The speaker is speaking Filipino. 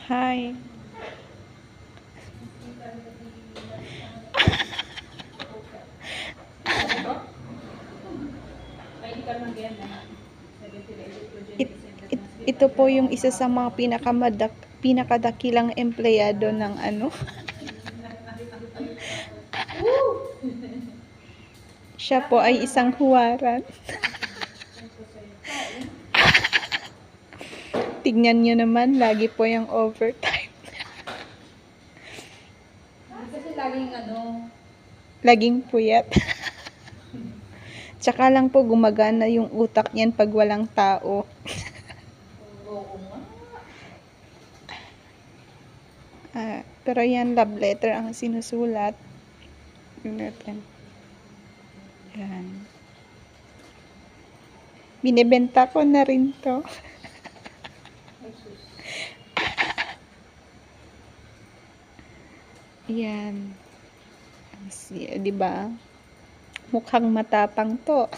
Hi. Ito po yung isa sa mga pinakadakilang empleyado ng ano. Siya po ay isang huwaran. Tignan nyo naman, lagi po yung overtime. Kasi laging Laging puyat. Tsaka lang po gumagana yung utak niyan pag walang tao. oo nga. Pero yan, love letter ang sinusulat. Yung natin. Yan. Binibenta ko na rin to. Yan. Di ba? Mukhang matapang to.